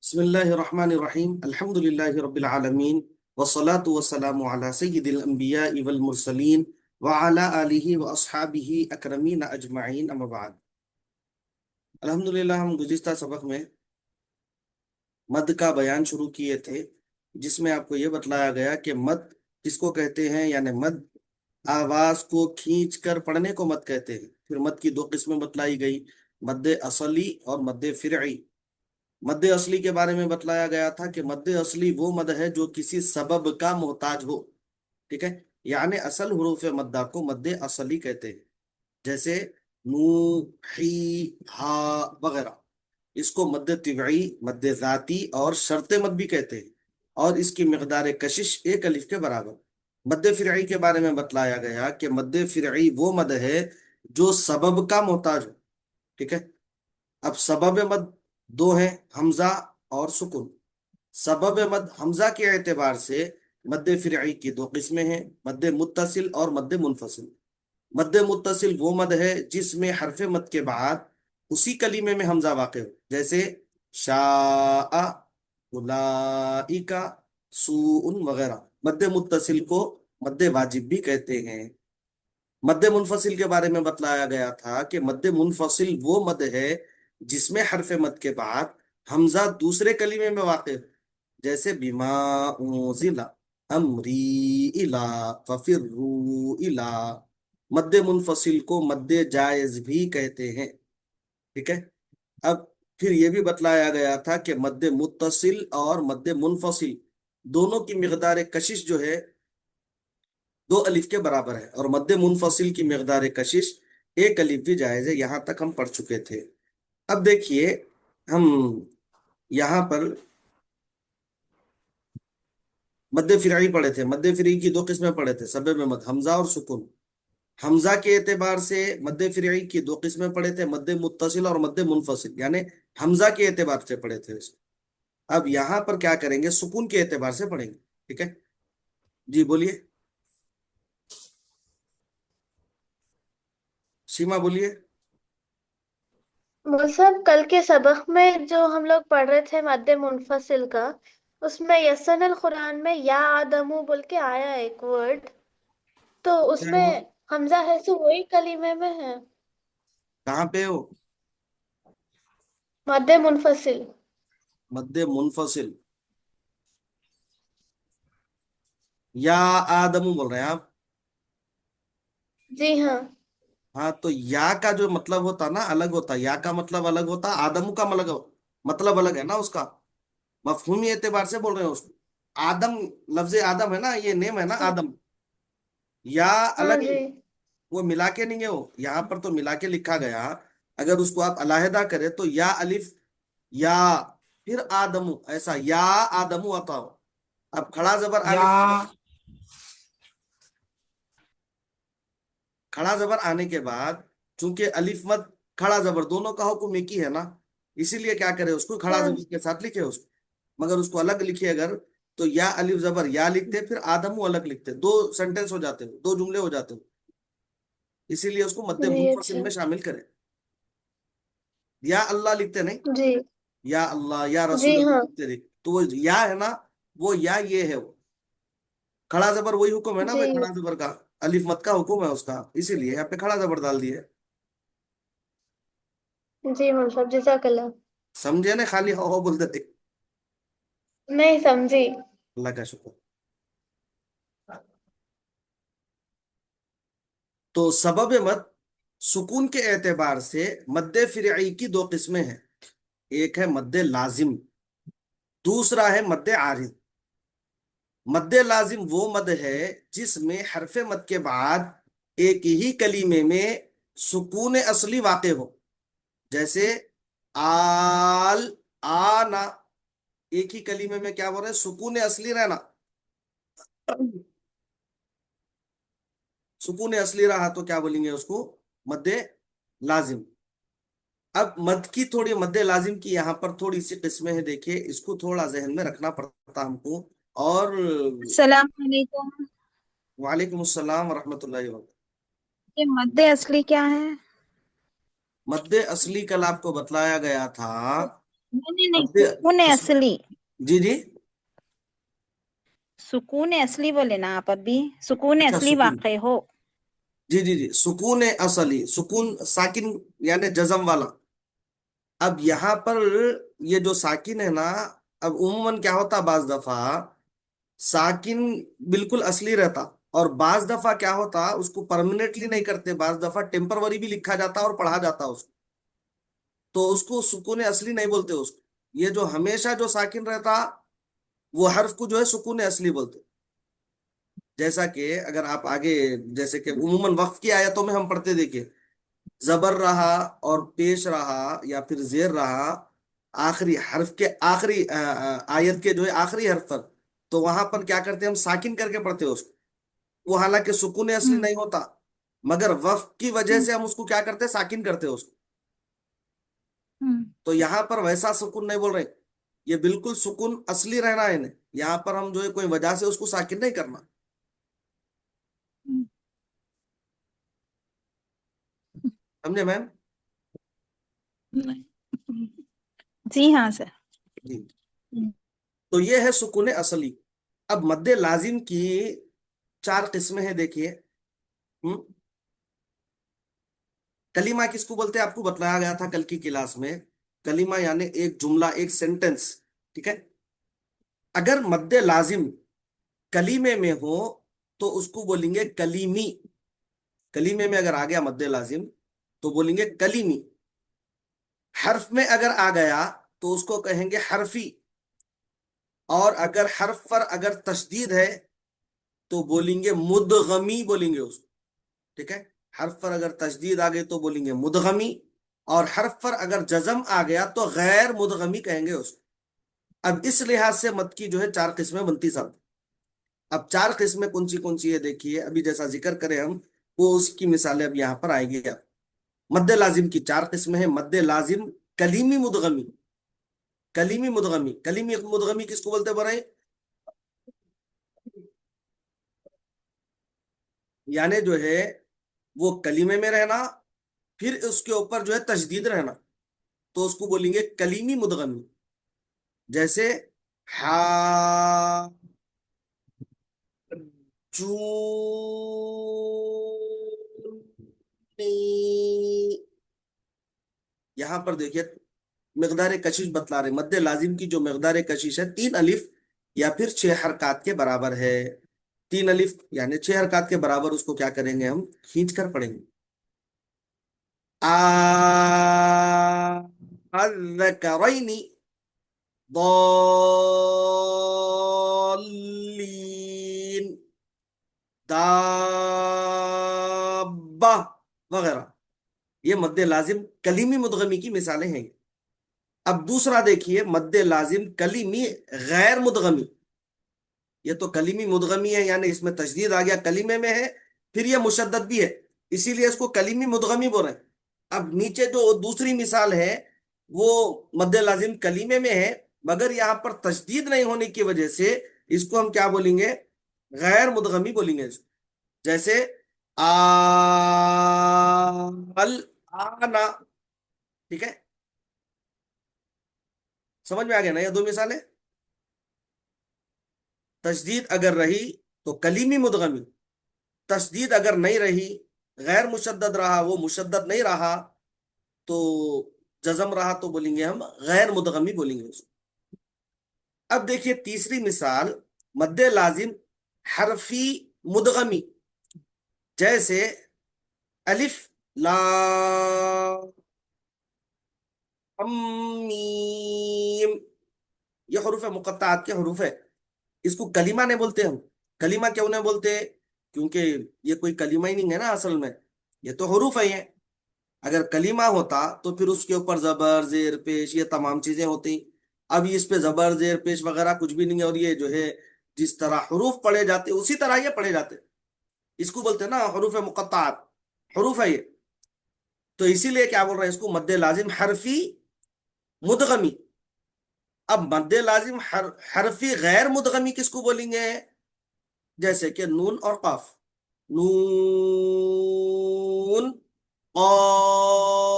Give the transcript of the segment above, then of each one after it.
بسم الله الرحمن الرحيم الحمد لله رب العالمين والصلاة والسلام على سيد الأنبياء والمرسلين وعلى آله وأصحابه أكرمين أجمعين أما بعد अल्हम्दुलिल्लाह हम गुज़िश्ता सबक में मद का बयान शुरू किए थे जिसमें आपको ये बतलाया गया कि मद किसको कहते हैं यानी मद आवाज को खींच कर पढ़ने को मद कहते हैं। फिर मद की दो किस्में बतलाई गई, मद असली और मद फिरई। मद असली के बारे में बतलाया गया था कि मद असली वो मद है जो किसी सबब का मोहताज हो। ठीक है, यानी असल हुरूफ मद्दा को मद असली कहते हैं। जैसे नू, ही, हा वगैरह। इसको मद तिबई, मद जाती और शर्त मद भी कहते हैं। और इसकी मिकदार कशिश एक अलिफ के बराबर। मद फिरई के बारे में बतलाया गया कि मद फिरई वो मद है जो सबब का मोहताज हो। ठीक है, अब सबब मद दो हैं, हमजा और सुकुन। सबब मद हमजा के एतबार से मद फिरई की दो किस्में हैं, मद मुत्तसिल और मद मुनफसिल। मद मुत्तसिल वो मद है जिसमें हरफ मद के बाद उसी कलीमे में हमजा वाक़ हो। जैसे शाआ, उलाइका, सूउन वगैरह। मद मुत्तसिल को मद वाजिब भी कहते हैं। मद मुनफसिल के बारे में बतलाया गया था कि मद मुनफसिल वो मद है जिसमें हरफ मद के बाद हमजा दूसरे कलीमे में वाक़ हो। जैसे बिमा उनजिला अमरी इला फफिर्रू इला। मद मुनफसिल को मद जायज भी कहते हैं। ठीक है, अब फिर यह भी बतलाया गया था कि मद मुत्तसिल और मद मुनफसिल दोनों की मिकदार कशिश जो है दो अलिफ के बराबर है, और मद मुनफसिल की मिकदार कशिश एक अलिफ भी जायज है। यहां तक हम पढ़ चुके थे। अब देखिए, हम यहां पर मद फिरई पढ़े थे। मद फिरई की दो किस्में पढ़े थे, सबब मद हमजा और सुकून। हमजा के एतबार से मद फिरई की दो किस्में पढ़े थे, मद मुत्तसिल और मद मुनफसिल, यानी हमजा के एतबार से पढ़े थे इसे। अब यहां पर क्या करेंगे, सुकून के एतबार से पढ़ेंगे। ठीक है, जी बोलिए, सीमा बोलिए। वो सब कल के सबक में जो हम लोग पढ़ रहे थे मद्दे मुनफसिल का, उसमें यसन अल कुरान में या आदमू बोल के आया एक वर्ड। तो क्या है वो? उसमें हमजा है सो वही कलीमे में है। कहाँ पे हो? मद्दे मुनफसिल। मद्दे मुनफसिल, या आदमू बोल रहे हैं आप? जी हाँ। हाँ, तो या का जो मतलब होता ना अलग होता, या का मतलब अलग होता, आदमू का मतलब अलग है ना उसका। मफहूमी एतबार से बोल रहे हैं उसको। आदम, लफ्ज आदम है ना, ये नेम है ना हाँ। आदम। या हाँ अलग है, जी। वो मिला के नहीं है। वो यहाँ पर तो मिला के लिखा गया। अगर उसको आप अलहदा करें तो या अलिफ, या फिर आदमू, ऐसा या आदमू आता हो। अब खड़ा जबर या आने, खड़ा जबर आने के बाद चूंकि अलिफ मद खड़ा जबर दोनों का हुक्म एक ही है ना, इसीलिए क्या करे, उसको खड़ा हाँ जबर के साथ लिखे उसको। मगर उसको अलग लिखिए अगर, तो या अलिफ जबर या लिखते, फिर आदमू अलग लिखते, दो सेंटेंस हो जाते हो, दो जुमले हो जाते हो। इसीलिए उसको मद्दे जी। मुनफसिल अच्छा। में शामिल करें। या अल्लाह लिखते नहीं, जी। या अल्लाह या जी रसूल हाँ। लिखते नहीं, तो वो या है ना, वो या ये है वो। खड़ा जबर वही हुक्म है ना भाई, जी। खड़ा जबर का। अलिफ मत का हुक्म है उसका, इसीलिए यहाँ पे खड़ा जबर डाल दिए। जी मतलब जज़ाकल्लाह। समझे ना, खाली हो बोलते थे। नहीं समझी। अल्लाह का शुक्र। तो सबब मद सुकून के एतबार से मद्दे फिरई की दो किस्में हैं। एक है मद्दे लाजिम, दूसरा है मद्दे आरिद। मद्दे लाजिम वो मद है जिसमें हरफ मद के बाद एक ही कलीमे में सुकून असली वाक़ हो। जैसे आल, आना। एक ही कलीमे में क्या बोल रहे हैं, सुकून असली रहना। सुकून असली रहा तो क्या बोलेंगे उसको, मद्दे लाजिम। अब मद की थोड़ी, मद्दे लाजिम की यहाँ पर थोड़ी सी किस्में हैं, देखिए इसको थोड़ा जहन में रखना पड़ता हमको। और सलाम अलैकुम। वालेकुम अस्सलाम वरहमतुल्लाहि वबरकातुहू। ये मद्दे असली क्या है? मद्दे असली कल आपको बतलाया गया था نہیں نہیں، مد سکون اصلی، جی جی، سکون اصلی بولے نا آپ ابھی، سکون اچھا اصلی سکون، واقع ہو. جی جی جی، سکون اصلی، سکون ساکن یعنی جزم والا. اب یہاں پر یہ جو ساکن ہے نا، اب عموماً کیا ہوتا بعض دفعہ ساکن بالکل اصلی رہتا، اور بعض دفعہ کیا ہوتا اس کو پرماننٹلی نہیں کرتے، بعض دفعہ ٹیمپروری بھی لکھا جاتا اور پڑھا جاتا اس کو، تو اس کو سکون اصلی نہیں بولتے اس کو. یہ جو ہمیشہ جو ساکن رہتا وہ حرف کو جو ہے سکون اصلی بولتے. جیسا کہ اگر آپ آگے، جیسے کہ عموماً وقف کی آیتوں میں ہم پڑھتے دیکھیں، زبر رہا اور پیش رہا یا پھر زیر رہا آخری حرف کے آخری آیت کے جو ہے آخری حرف پر، تو وہاں پر کیا کرتے ہیں ہم ساکن کر کے پڑھتے ہیں اس کو. وہ حالانکہ سکون اصلی ہم، نہیں ہوتا، مگر وقف کی وجہ ہم، سے ہم اس کو کیا کرتے ہیں ساکن کرتے ہیں اس کو. ہم، تو یہاں پر ویسا سکون نہیں بول رہے، یہ بالکل سکون اصلی رہنا ہے انہیں. یہاں پر ہم جو ہے کوئی وجہ سے اس کو ساکن نہیں کرنا. ہم، سمجھے میم؟ جی ہاں سر. جی، تو یہ ہے سکون اصلی. اب مد لازم کی 4 قسمیں ہیں دیکھیے. ہم، کلمہ کس کو بولتے ہیں آپ کو بتلایا گیا تھا کل کی کلاس میں. کلمہ یعنی ایک جملہ، ایک سینٹنس، ٹھیک ہے. اگر مد لازم کلیمے میں ہو تو اس کو بولیں گے کلیمی. کلیمے میں اگر آ گیا مد لازم تو بولیں گے کلیمی. حرف میں اگر آ گیا تو اس کو کہیں گے حرفی. اور اگر حرف پر اگر تشدید ہے تو بولیں گے مدغمی، بولیں گے اس کو، ٹھیک ہے. حرف پر اگر تشدید آ گئی تو بولیں گے مدغمی، اور حرف پر اگر جزم آ گیا تو غیر مدغمی کہیں گے اس کو. اب اس لحاظ سے مد کی جو ہے 4 قسمیں بنتی صاحب. اب 4 قسمیں کون سی ہے دیکھیے، ابھی جیسا ذکر کریں ہم وہ اس کی مثالیں اب یہاں پر آئے گی. اب مد لازم کی 4 قسمیں ہیں. مد لازم کلیمی مدغمی. کلیمی مدغمی، کلیمی مدغمی کس کو بولتے برائے؟ یعنی جو ہے وہ کلیمے میں رہنا، پھر اس کے اوپر جو ہے تشدید رہنا، تو اس کو بولیں گے کلیمی مدغمی. جیسے ہا جونی. یہاں پر دیکھیے مقدار کشش بتلا رہے. مد لازم کی جو مقدار کشش ہے 3 الف یا پھر 6 حرکات کے برابر ہے. 3 الف یعنی 6 حرکات کے برابر اس کو کیا کریں گے ہم کھینچ کر پڑھیں گے. الذکرین ضالین دابہ وغیرہ. یہ مد لازم کلیمی مدغمی کی مثالیں ہیں. اب دوسرا دیکھیے مد لازم کلیمی غیر مدغمی. یہ تو کلیمی مدغمی ہے یعنی اس میں تشدید آ گیا، کلیمے میں ہے، پھر یہ مشدد بھی ہے، اسی لیے اس کو کلیمی مدغمی بول رہے ہیں. اب نیچے جو دوسری مثال ہے وہ مد لازم کلیمے میں ہے، مگر یہاں پر تشدید نہیں ہونے کی وجہ سے اس کو ہم کیا بولیں گے غیر مدغمی بولیں گے اس کو. جیسے آنا، ٹھیک ہے. سمجھ میں آ گیا نا یہ 2 مثالیں. تشدید اگر رہی تو کلیمی مدغمی، تشدید اگر نہیں رہی، غیر مشدد رہا، وہ مشدد نہیں رہا تو جزم رہا تو بولیں گے ہم غیر مدغمی بولیں گے اس کو. اب دیکھیے تیسری مثال مد لازم حرفی مدغمی. جیسے الف لام میم، یہ حروف مقطعات کے حروف ہے. اس کو کلمہ نہیں بولتے ہم. کلمہ کیوں نہیں بولتے؟ کیونکہ یہ کوئی کلمہ ہی نہیں ہے نا اصل میں، یہ تو حروف ہے. یہ اگر کلمہ ہوتا تو پھر اس کے اوپر زبر زیر پیش یہ تمام چیزیں ہوتی. اب اس پہ زبر زیر پیش وغیرہ کچھ بھی نہیں ہے، اور یہ جو ہے جس طرح حروف پڑھے جاتے اسی طرح یہ پڑھے جاتے. اس کو بولتے ہیں نا حروف مقطعات، حروف ہے یہ. تو اسی لیے کیا بول رہے ہیں اس کو مد لازم حرفی مدغمی. اب مد لازم حرفی غیر مدغمی کس کو بولیں گے؟ جیسے کہ نون اور قاف. نون قاف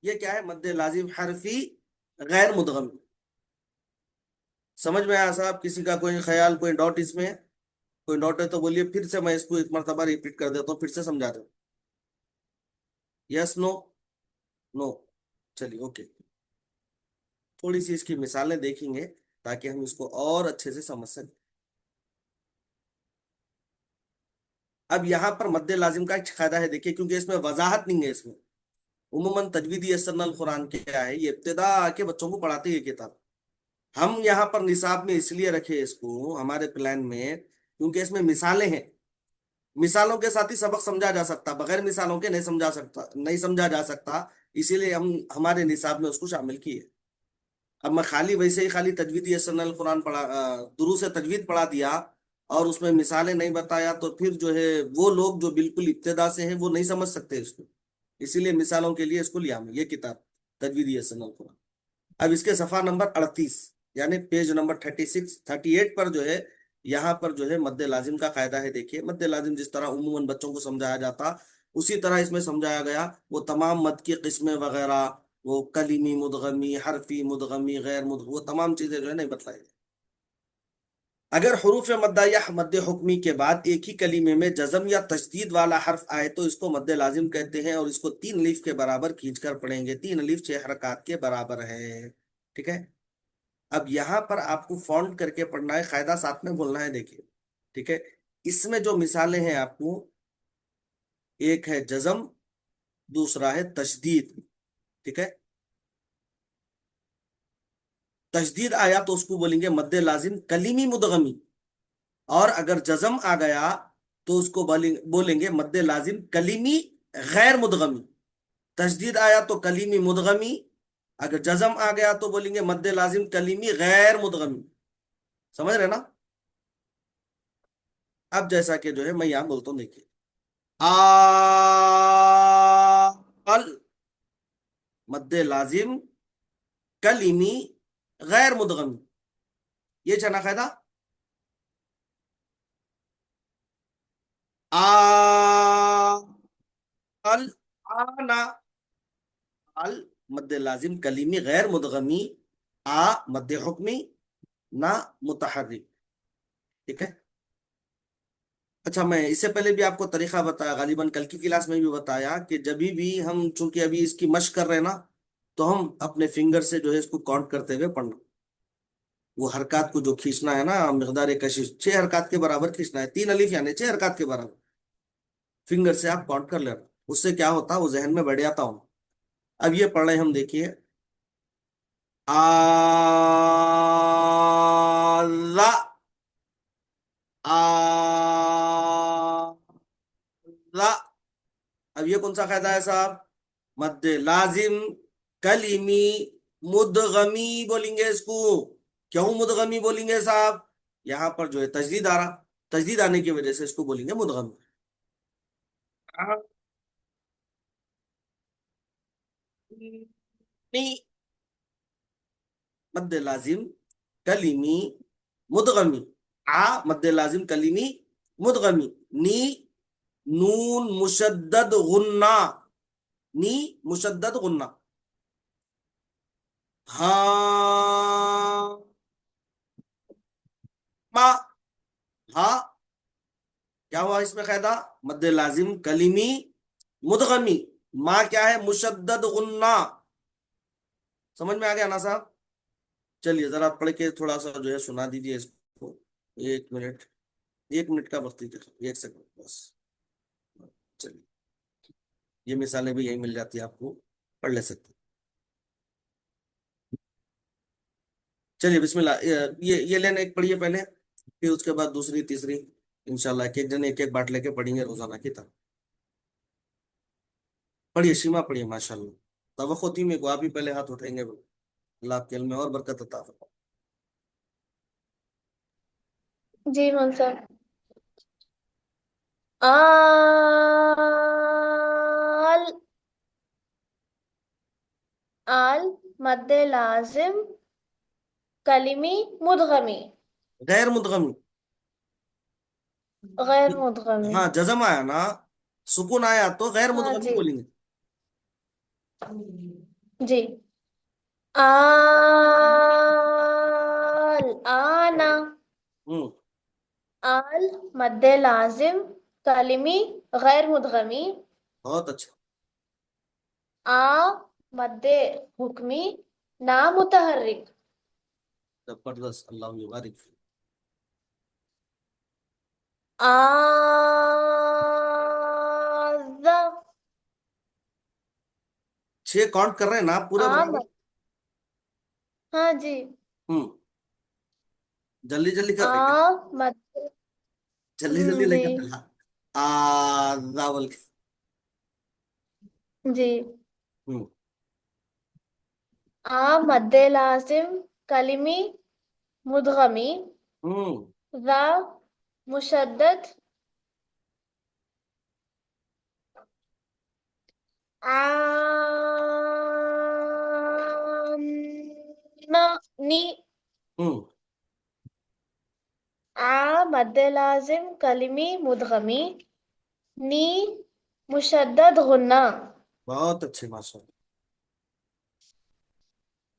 یہ کیا ہے؟ مد لازم حرفی غیر مدغم. سمجھ میں آیا صاحب؟ کسی کا کوئی خیال، کوئی ڈاؤٹ اس میں؟ کوئی ڈاؤٹ ہے تو بولیے، پھر سے میں اس کو ایک مرتبہ ریپیٹ کر دیتا ہوں، پھر سے سمجھا دوں. یس، نو؟ نو. چلیے اوکے. تھوڑی سی اس کی مثالیں دیکھیں گے تاکہ ہم اس کو اور اچھے سے سمجھ سکیں. اب یہاں پر مد لازم کا ایک قاعدہ ہے، دیکھیے، کیونکہ اس میں وضاحت نہیں ہے. اس میں عموماً تجویدی یسرن القرآن کیا ہے، یہ ابتدا کے بچوں کو پڑھاتے ہیں یہ کتاب. ہم یہاں پر نصاب میں اس لیے رکھے اس کو ہمارے پلان میں کیونکہ اس میں مثالیں ہیں. مثالوں کے ساتھ ہی سبق سمجھا جا سکتا، بغیر مثالوں کے نہیں سمجھا جا سکتا. اسی لیے ہم ہمارے نصاب میں اس کو شامل کیے. اب میں خالی ویسے ہی خالی تجوید یسرن القرآن پڑھا، دروس تجوید پڑھا دیا اور اس میں مثالیں نہیں بتایا تو پھر جو ہے وہ لوگ جو بالکل ابتدا سے ہیں وہ نہیں سمجھ سکتے اس کو. اسی لیے مثالوں کے لیے اس کو لیا میں یہ کتاب تجوید یسرن القرآن. اب اس کے صفحہ نمبر 38 یعنی پیج نمبر 38 پر جو ہے یہاں پر جو ہے مد لازم کا قاعدہ ہے. دیکھیے، مد لازم جس طرح عموماً بچوں کو سمجھایا جاتا اسی طرح اس میں سمجھایا گیا. وہ تمام مد کی قسمیں وغیرہ، وہ کلیمی مدغمی، حرفی مدغمی، غیر مدغمی، وہ تمام چیزیں جو ہے نہیں بتلائی گئی. اگر حروف مدہ یا مد حکمی کے بعد ایک ہی کلمے میں جزم یا تشدید والا حرف آئے تو اس کو مد لازم کہتے ہیں، اور اس کو 3 الف کے برابر کھینچ کر پڑھیں گے. 3 الف 6 حرکات کے برابر ہے. ٹھیک ہے. اب یہاں پر آپ کو فونٹ کر کے پڑھنا ہے، قاعدہ ساتھ میں بولنا ہے. دیکھیے، ٹھیک ہے، اس میں جو مثالیں ہیں آپ کو، ایک ہے جزم، دوسرا ہے تشدید. ٹھیک ہے. تشدید آیا تو اس کو بولیں گے مد لازم کلیمی مدغمی، اور اگر جزم آ گیا تو اس کو بولیں گے مد لازم کلیمی غیر مدغمی. تشدید آیا تو کلیمی مدغمی، اگر جزم آ گیا تو بولیں گے مد لازم کلیمی غیر مدغمی. سمجھ رہے نا؟ اب جیسا کہ جو ہے میں یہاں بولتا ہوں، دیکھیے، آل مد لازم کلیمی غیر مدغمی. یہ چنا قاعدہ. آل، آنا، آل مد لازم کلیمی غیر مدغمی، مد حکمی، نہ متحرک. ٹھیک ہے. اچھا، میں اس سے پہلے بھی آپ کو طریقہ بتایا، غالباً کل کی کلاس میں بھی بتایا، کہ جب بھی ہم چونکہ ابھی اس کی مشق کر رہے ہیں نا، تو ہم اپنے فنگر سے جو ہے اس کو کاؤنٹ کرتے ہوئے پڑھنا. وہ حرکات کو جو کھینچنا ہے نا، مقدار کشش 6 حرکات کے برابر کھینچنا ہے. 3 الف یعنی 6 حرکات کے برابر فنگر سے آپ کاؤنٹ کر لینا. اس سے کیا ہوتا ہے، وہ ذہن میں بڑھ جاتا ہوں. اب یہ پڑھ رہے ہیں ہم، دیکھیے، آ اب یہ کون سا قاعدہ ہے صاحب؟ مد لازم کلیمی مدغمی بولیں گے اس کو. کیوں مدغمی بولیں گے صاحب؟ یہاں پر جو ہے تجدید آ رہا، تجدید آنے کی وجہ سے اس کو بولیں گے مدغمی. مد لازم کلیمی مدغمی، مد لازم کلیمی مدغمی. نی، نون مشدد غنہ، نی مشدد غنہ. ہاں، ما، ہاں. کیا ہوا اس میں قاعدہ؟ مد لازم کلیمی مدغمی، ما کیا ہے؟ مشدد غنہ. سمجھ میں آ گیا نا صاحب؟ چلیے ذرا پڑھ کے تھوڑا سا جو ہے سنا دیجیے اس کو. 1 منٹ، 1 منٹ کا وقت دیجیے، 1 سیکنڈ بس. چلیے، یہ مثالیں بھی یہی مل جاتی ہے آپ کو، پڑھ لے سکتے. چلیے بسم اللہ. یہ لین ایک پڑھیے پہلے، پھر اس کے بعد دوسری تیسری انشاءاللہ ایک ایک جن ایک ایک بانٹ لے کے پڑھیں گے روزانہ کی طرح. پڑھیے شیما، پڑھیے. ماشاء اللہ، توقع تھی میرے کو آپ ہی پہلے ہاتھ اٹھائیں گے. اللہ آپ کے علم میں اور برکت عطا فرمائے. جی مول صاحب. آل، آل مد لازم کلمی مدغمی غیر مدغمی. غیر مدغمی. ہاں، جزم آیا نا، سکون آیا تو غیر ہاں مدغمی جی. بولیں گے. जी। आल आना। हम्म आल मद्दे लाजिम कलिमी गैर मुदगमी। बहुत अच्छा। आ मद्दे हुक्मी ना मुतहर्रिक। जबरदस्त, अल्लाह मुबारक। आज़ा। 6 काउंट कर रहे हैं ना आप पूरे आ बराबर? हाँ जी। हम्म जल्दी जल्दी आ कर रहे हैं, मद्दे। जल्दी जल्दी जी। लेकर चला। आ बोल के। जी। हम्म आ मद्दे लाजिम कलिमी मुदगमी हम्म ज़ा मुशद्दद आना नी। हम्म आ मद्दे लाजिम कलिमी मुदगमी नी मुशद्दद गुन्ना। बहुत अच्छे माशा।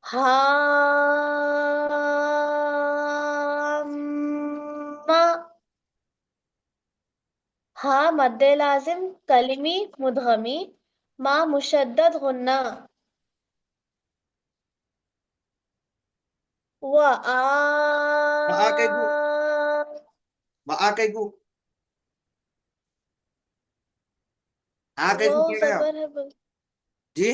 हाम्मा। हा मद्दे लाजिम कलिमी मुदगमी मा मुशद्दद गुन्ना। व आ आ के गु आ के गु आ के वो गु पढ़ रहे हैं आप? जबर है जी।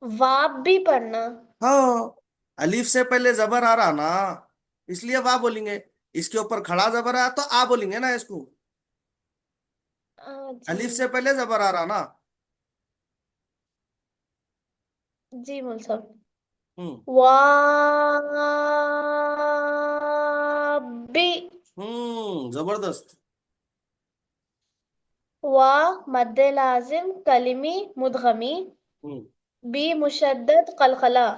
वाप भी पढ़ना। हाँ, अलीफ से पहले जबर आ रहा ना, इसलिए वाह बोलेंगे। इसके ऊपर खड़ा जबर आया तो आ बोलेंगे ना इसको। जी। अलीफ से पहले जबर आ रहा ना। जी मुल साहब। हम्म वाबी। जबरदस्त। वा मद्दे लाजिम कलिमी मुदगमी हम्म बी मुशद्दद कलकला।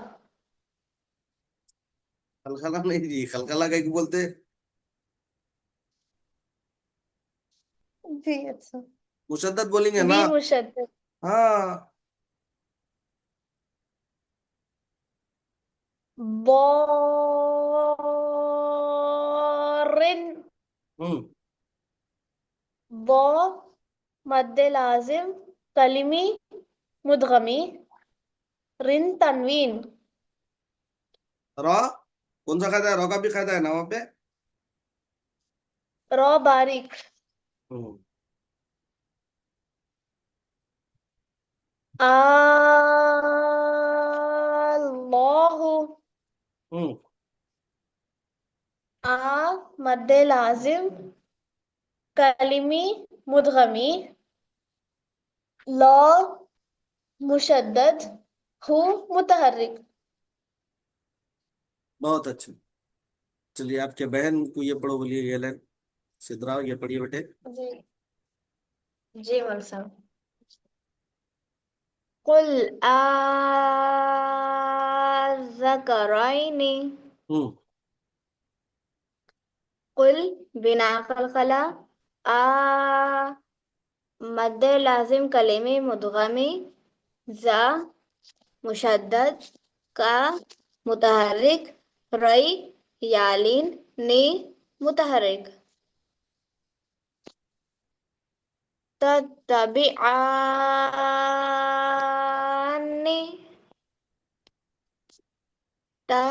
खलखला नहीं जी, खलखला कहीं बोलते? जी अच्छा। मुशद्दद बोलेंगे बी ना। मुशद्दद। हाँ। बोरिन। हम्म बो मद्दे लाजिम कलिमी मुदगमी रिन तनवीन। रॉ, कौन सा कायदा है? रॉ का भी कायदा है ना वहाँ पे। रॉ बारीक। हम्म अल्लाहु। हम्म आ मद्दे लाजिम कलिमी मुदगमी लॉ मुशद्दद हु मुतहर्रिक। बहुत अच्छे। चलिए, आपके बहन को ये पढ़ो, बोलिए ये लाइन। सिद्धराव, ये पढ़िए बेटे। जी। जी मौलवी साहब। कुल आज़करैनी। हम्म कुल बिना कलकला। आ मद्दे लाजिम कलिमी मुदगमी जा मुशद्दद का मुतहर्रिक रई यालीन नी मुतहर्रिक। तत्तबिआनी। ता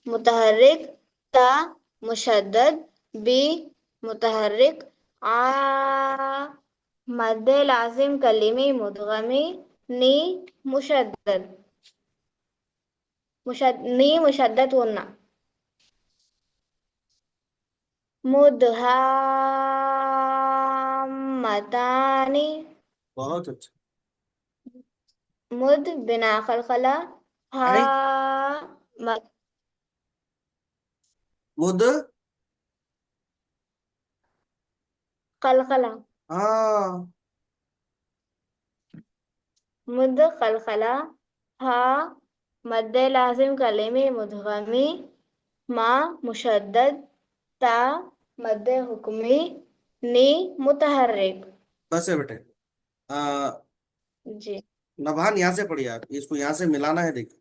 मुतहर्रिक ता मुशद्दद बी मुतहर्रिक आ मद्दे लाजिम कलिमी मुदगमी नी मुशद्दद नी मुशद्दद गुन्ना। मुदहामतानी। बहुत अच्छा। मुद बिना खलखला। हा आई म- मुद। खलखला। हाँ। मुद खलखला। हा मद्दे लाजिम कलिमी मुदगमी मा मुशद्दद ता मद्दे हुक्मी नी मुतहर्रिक। बस है बेटे, आ, जी। नभान यहाँ से पढ़िए आप, इसको यहाँ से मिलाना है, देखिए।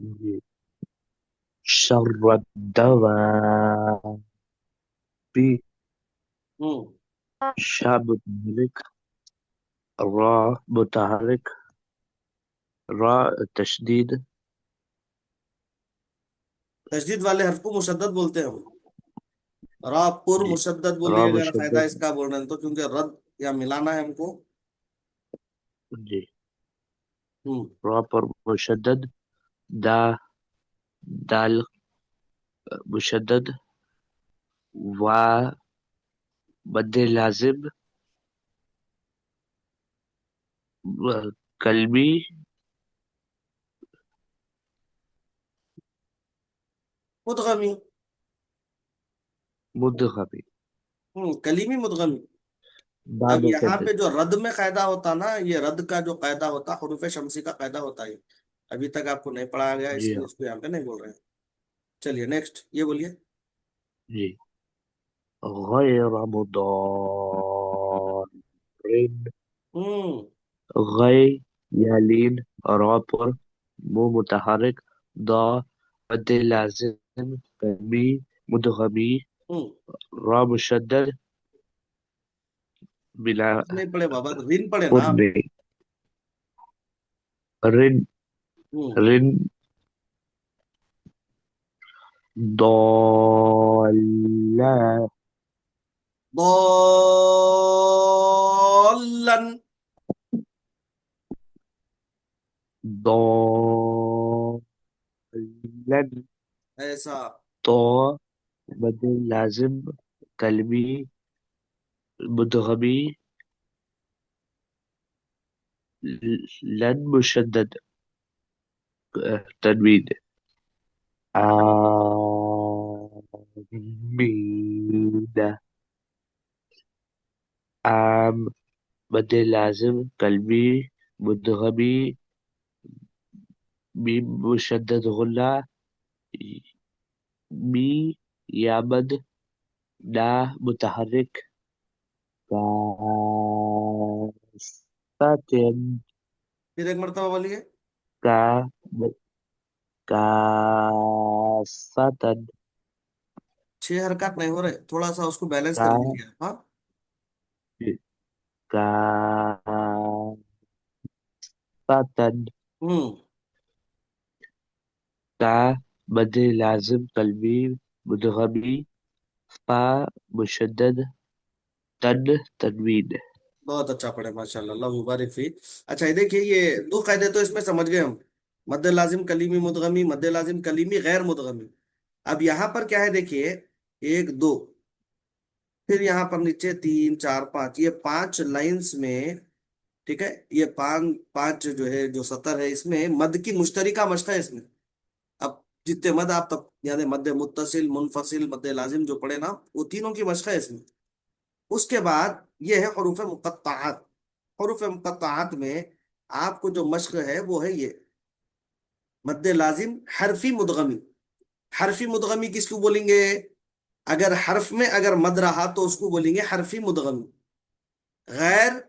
जी। شر الدواب हम्म। شاء متحرك راء متحرك راء تشديد तशदीद वाले हर्फ को मुशद्दद बोलते हैं हम। रा पुर जी मुशद्दद बोल راء दीजिए अगर फायदा مشدد इसका बोल रहे हैं तो, क्योंकि रद या मिलाना है हमको। जी हम्म। راء پر مشدد دا دال مشدد و مد لازم قلبی मुदगमी। مدغمی कलीमी मुदगमी। دا अब यहाँ مشدد पे जो रद में कायदा होता ना, ये रद का जो कायदा होता हुरूफ शमसी का कायदा होता है। अभी तक आपको नहीं पढ़ाया गया, جی इसलिए ہاں इसको यहाँ पे नहीं बोल रहे हैं। चलिए नेक्स्ट ये बोलिए। جی غیر مضار हम्म। غی یا لین را پر مو متحرک دا مد لازم قلبی مدغمی हम्म। را مشدد بلا नहीं पढ़े बाबा, रिन पढ़े ना आप। قرن رن हम्म। رن ضالة ضالن। ضالن ऐसा। طا مد لازم قلبی مدغمی لن مشدد تنوین آمین عام مد لازم قلبی مدغمی میم مشدد غلہ می یا مد نا متحرک کاستن फिर एक मरतबा बोलिए। کا कास्तन 6 हरकत नहीं हो रहे, थोड़ा सा उसको बैलेंस का कर लीजिए आप, हाँ। कास्तन हम्म। का मद लाजिम कलमी मुदगमी फा मुशद्दद तन तनवीन बहुत अच्छा पढ़े माशाल्लाह, अल्लाह मुबारक फी। अच्छा ये देखिए, ये दो कायदे तो इसमें समझ गए हम। मद्दे लाजिम कलीमी मुदगमी, मद्दे लाजिम कलीमी गैर मुदगमी। अब यहाँ पर क्या है देखिए, एक दो, फिर यहाँ पर नीचे तीन चार पांच, ये 5 लाइंस में, ठीक है। ये पांच पांच जो है, जो सतर है, इसमें मद की मुश्तरिका मशक है इसमें। अब जितने मद आप तब यानी मद मुत्तसिल मुनफसिल मद लाजिम जो पढ़े ना, वो तीनों की मशक है इसमें। उसके बाद ये है हरूफ मुक़त्तआत। हरूफ मुक़त्तआत में आपको जो मशक है वो है ये मद लाजिम हरफी मुदगमी। हरफी मुदगमी किसको बोलेंगे? अगर हर्फ में अगर मद रहा तो उसको बोलेंगे हरफी मुदगमी। गैर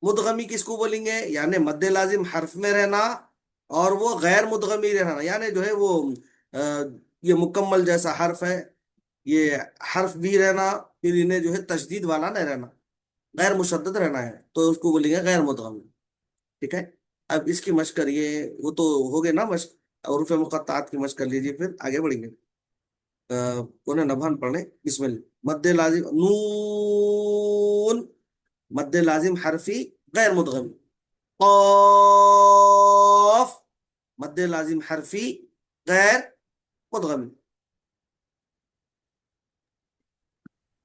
मुदगमी किसको बोलेंगे? यानी मद लाजिम हर्फ में रहना और वो गैर मुदगमी रहना, यानी जो है वो अ, ये मुकम्मल जैसा हर्फ है, ये हर्फ भी रहना, फिर इन्हें जो है तशदीद वाला नहीं रहना, गैर मुशद्दद रहना है, तो उसको बोलेंगे गैर मुदगमी। ठीक है। अब इसकी मशक करिए, वो तो हो गए ना मशक, और मुक़त्तआत की मशक कर लीजिए, फिर आगे बढ़ेंगे। कौन है नभान पढ़े, बिस्मिल्लाह। मद्दे लाजिम नून, मद्दे लाजिम हरफी गैर मुदगमी। क़ाफ, मद्दे लाजिम हरफी गैर मुदगमी।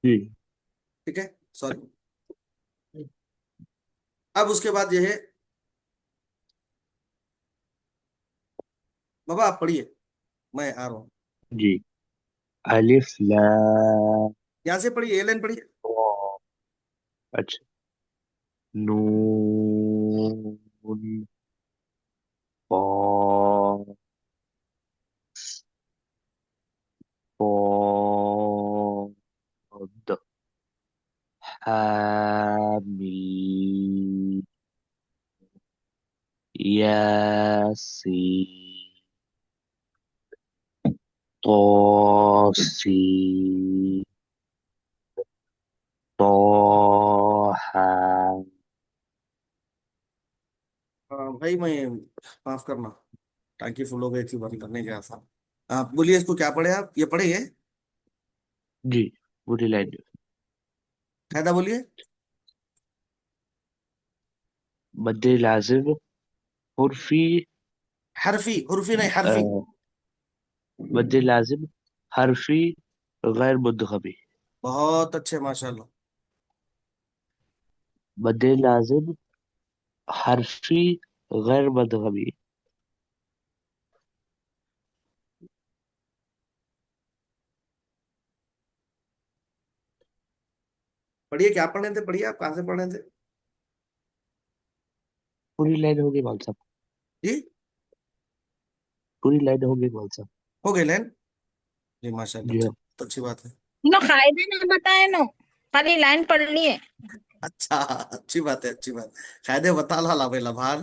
जी ठीक है, सॉरी। अब उसके बाद ये है, बाबा आप पढ़िए, मैं आ रहा हूँ। जी अलिफ लाम यहाँ से पढ़िए, ये लाइन पढ़िए। را. अच्छा नून قاف قاف حامیم یاسین طاسین طه. भाई मैं माफ करना, टांकी फुल हो गई थी, बंद करने गया था। आप बोलिए, इसको क्या पढ़े, आप ये पढ़े है? جی पूरी लाइन कायदा बोलिए। मद्दे लाजिम उर्फी हरफी, उर्फी नहीं, हरफी। मद्दे लाजिम हरफी गैर मुदगमी बहुत अच्छे, माशाल्लाह। मद्दे लाजिम हरफी गैर मुदगमी पढ़िए, क्या पढ़े थे, पढ़िए, आप कहाँ से पढ़े थे? पूरी लाइन होगी मौलवी साहब जी, पूरी लाइन होगी मौलवी साहब हो गए लाइन। जी माशाल्लाह, जी हाँ तो अच्छी बात है। नो कायदे ना बताए नो, खाली लाइन पढ़ लिए। अच्छा, अच्छी बात है, अच्छी बात। कायदे बता ला भाई लभार,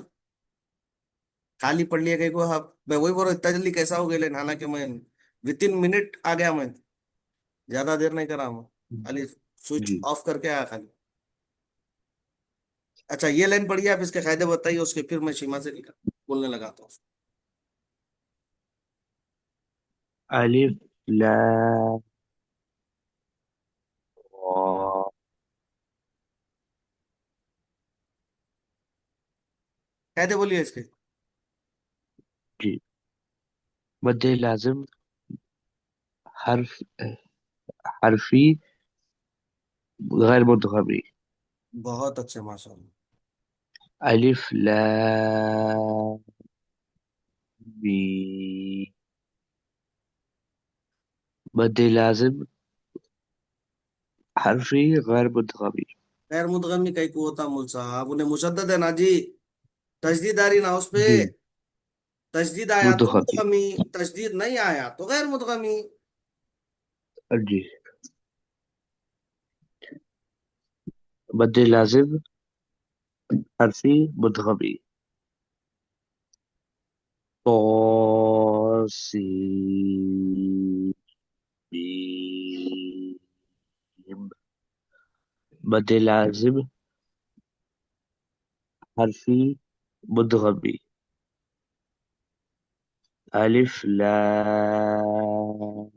खाली पढ़ लिया कहीं को आप। मैं वही बोल रहा हूँ, इतना जल्दी कैसा हो गया लेकिन, हालांकि मैं विद इन मिनट आ गया, मैं ज्यादा देर नहीं करा मैं, खाली स्विच जी ऑफ करके आया खाली। अच्छा, ये लाइन पढ़िए आप, इसके कायदे बताइए, उसके फिर मैं सीमा से बोलने लगाता हूँ। अलिफ लाम را. कायदे बोलिए इसके। जी मद्दे लाजिम हर्फ हरफी गैर मुदगमी बहुत अच्छे, माशाल्लाह। अलिफ लाम मीम मद्दे लाजिम हरफी गैर मुदगमी गैर मुदगमी कई को होता मूल साहब, उन्हें मुशद्दद है ना जी, तजदीद आ रही ना उस पे। जी तजदीद आया तो मुदगमी मुदगमी, तजदीद नहीं आया तो गैर मुदगमी। जी मद्दे लाजिम हरफी मुदगमी طاسين ميم مد لازم حرفي مدغمي ألف لام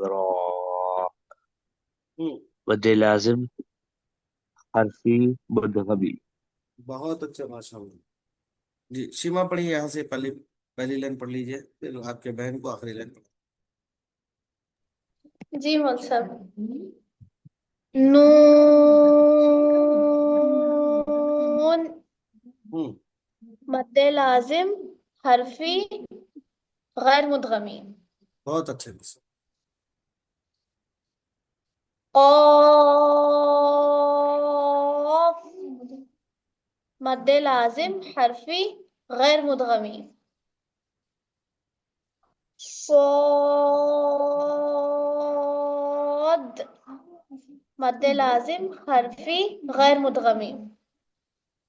را. हम्म। मद लाजिम हरफी मुदगमी बहुत अच्छे, माशाल्लाह। जी, सीमा पढ़िए यहाँ से, पहली पहली लाइन पढ़ लीजिए, फिर आपके बहन को आखिरी लाइन पढ़। जी मौलवी साहब। नून हम्म। मद्दे लाजिम हरफी गैर मुदगमी। बहुत अच्छे, बस। क़ाफ मद्दे लाजिम हरफी गैर मुदगमी। صاد मद्दे लाजिम हरफी गैर मुदगमी।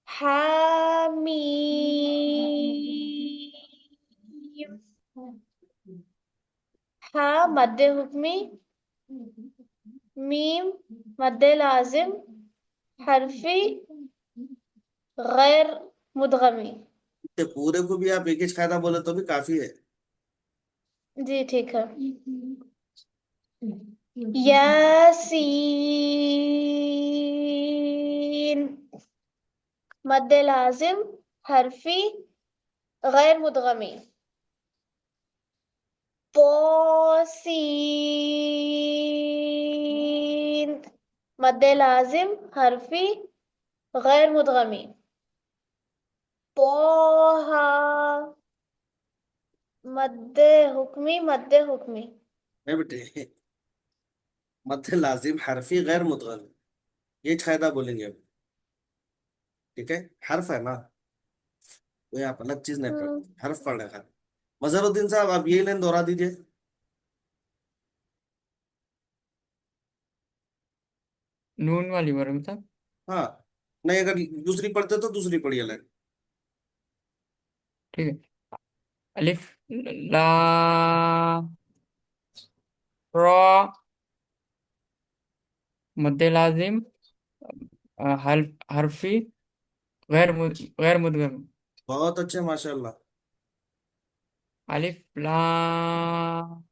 حميم ها मद्दे हुक्मी मीम मद्दे लाजिम हरफी गैर मुदगमी। ये पूरे को भी आप एक ही कायदा बोले तो भी काफी है। जी ठीक है। यासीन मद्दे लाजिम हरफी गैर मुदगमी। तोसीन मद्दे लाजिम हरफी गैर मुदगमी। तोहा मद्दे हुक्मी। नहीं बेटे, मध्य लाजिम हरफी गैर मुतगल, ये कायदा बोलेंगे अब। ठीक है, हर्फ है ना, कोई आप अलग चीज नहीं पढ़, हर्फ पढ़ रखा है। मजहरुद्दीन साहब, आप यही लाइन दोहरा दीजिए। नून वाली वर्ग साहब। हाँ, नहीं अगर दूसरी पढ़ते तो दूसरी पढ़िए लाइन। ठीक है। अलिफ लाम रा मद्दे लाजिम हरफी गैर मुदगम। बहुत अच्छे माशाल्लाह। अलिफ लाम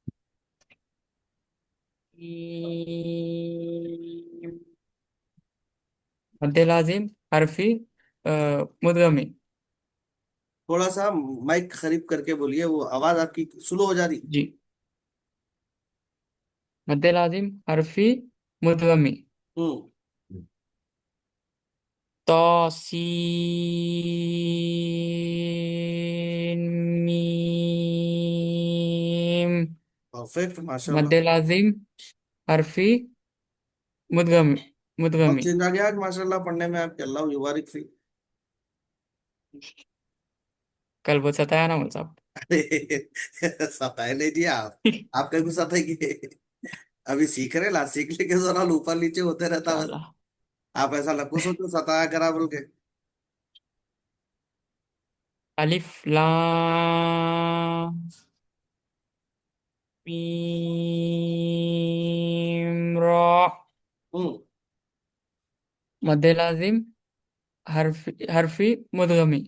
मीम मद्दे लाजिम हरफी मुदगमी। थोड़ा सा माइक करीब करके बोलिए, वो आवाज आपकी स्लो हो जा रही। जी। मद्दे लाजिम हरफी मुदगमी। हम्म। तौसीन मीम परफेक्ट माशाल्लाह। मद्दे लाजिम हरफी मुदगमी बहुत मुदगमी। चेंज आ गया आज माशाल्लाह पढ़ने में आपके, अल्लाह युबारिक फी। कल बहुत सताया ना मुझे साहब। अरे सताए नहीं जी आप कहीं को सताएंगे? अभी सीख रहे ला, सीखने के दौरान ऊपर नीचे होते रहता बस। इंशाल्लाह। आप ऐसा लगो सोचो सताया करा बोल के। अलिफ लाम मीम रा हम्म। मद्दे लाजिम हरफी मुदगमी।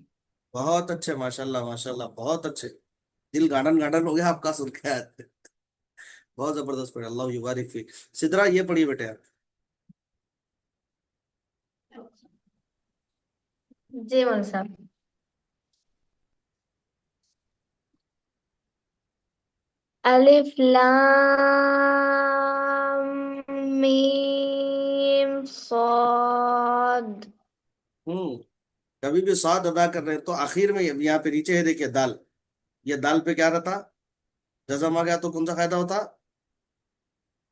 बहुत अच्छे माशाल्लाह माशाल्लाह, बहुत अच्छे। दिल गार्डन गार्डन हो गया आपका सुन के आज। बहुत जबरदस्त पढ़े, अल्लाह युबारिक फी। सिद्रा ये पढ़िए बेटे आप। जी मौलवी साहब। अलिफ लाम मीम सॉद। हम्म। कभी भी स्वाद अदा कर रहे हैं तो आखिर में यहाँ पे नीचे है देखिए दाल, ये दाल पे क्या रहता, जजम आ गया तो कौन सा फायदा होता?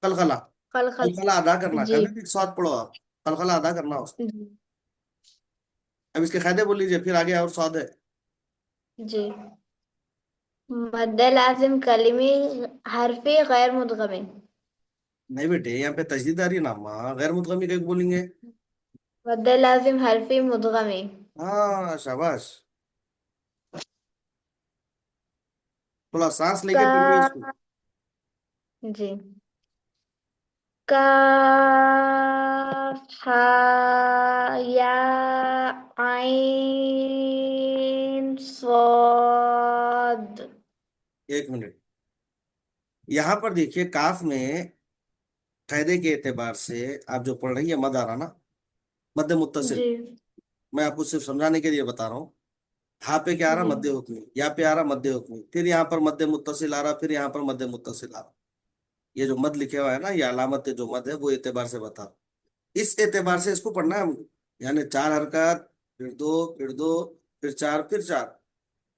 कलकला। खल खल। कलकला अदा करना, जी। कभी भी स्वाद पढ़ो आप, कलकला अदा करना उसको। जी। अब इसके फायदे बोल लीजिए, फिर आगे और स्वाद है। जी। मद्द लाजिम कलमी हरफी गैर मुदगमी। नहीं बेटे, यहाँ पे तजदीद आ रही है ना माँ, गैर मुतगमी कहीं बोलेंगे। मद्द लाजिम हरफी मुदगमी। हाँ शाबाश। थोड़ा सांस लेके पढ़िए का। इसको। जी। काफ हा या आइन स्वाद। एक मिनट, यहाँ पर देखिए काफ में कायदे के एतबार से आप जो पढ़ रही है मद आ रहा ना, मद मुत्तसिल। जी। मैं आपको सिर्फ समझाने के लिए बता रहा हूँ। हाँ पे क्या आ रहा, जी। मध्य हुक्मी, या पे आ रहा मध्य हुक्मी, फिर यहाँ पर मध्य मुत्तसिल आ रहा, फिर यहाँ पर मध्य मुत्तसिल आ रहा। ये जो मद लिखे हुआ है ना, ये अलामत जो मद है वो एतबार से बता रहा। इस एतबार से इसको पढ़ना है हमको। यानी चार हरकत, फिर दो फिर चार फिर चार,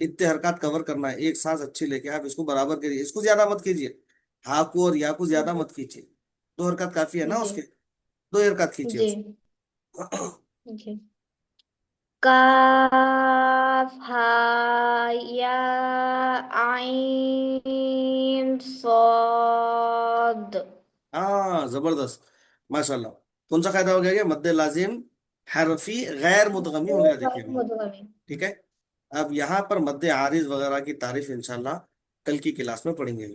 इतने हरकत कवर करना है। एक सांस अच्छी लेके आप इसको बराबर करिए, इसको ज्यादा मत कीजिए। हा को और या को ज्यादा जी। मत कीजिए। दो हरकत काफी है ना जी। उसके, दो हरकत खींचिए जी। उसको। जी। काफ हा या आइन सॉद। हाँ जबरदस्त माशाल्लाह। कौन सा कायदा हो गया ये? मद्दे लाजिम हरफी गैर मुदगमी हो गया देखिए वहां। मुदगमी। ठीक है। अब यहाँ पर मद्दे आरिज वगैरह की तारीफ इंशाल्लाह कल की क्लास में पढ़ेंगे।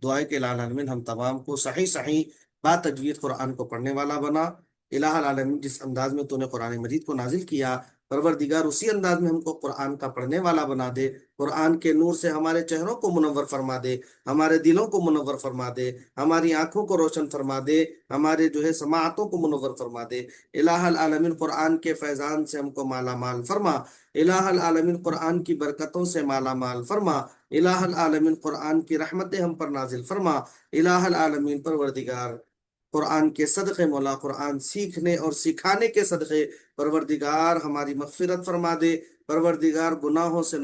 दुआए के इलाह आलमीन हम तमाम को सही सही बातजवीद कुरान को पढ़ने वाला बना। इलाह आलमीन जिस अंदाज में तूने कुरान मजीद को नाजिल किया, परवरदिगार उसी अंदाज में हमको कुरान का पढ़ने वाला बना दे। कुरान के नूर से हमारे चेहरों को मुनव्वर फरमा दे, हमारे दिलों को मुनव्वर फरमा दे, हमारी आंखों को रोशन फरमा दे, हमारे जो है समाअतों को मुनव्वर फरमा दे। इलाह आलमीन कुरान के फैजान से हमको माला माल फरमा। इलाह आलमीन कुरान की बरकतों से माला माल फरमा। इलाह आलमीन कुरान की रहमतें हम पर नाजिल फरमा। इलाह आलमीन परवरदिगार कुरान के सदक़े मौला, कुरान सीखने और सिखाने के सदक़े परवरदिगार हमारी मग़फ़िरत फरमा दे। परवरदिगार गुनाहों से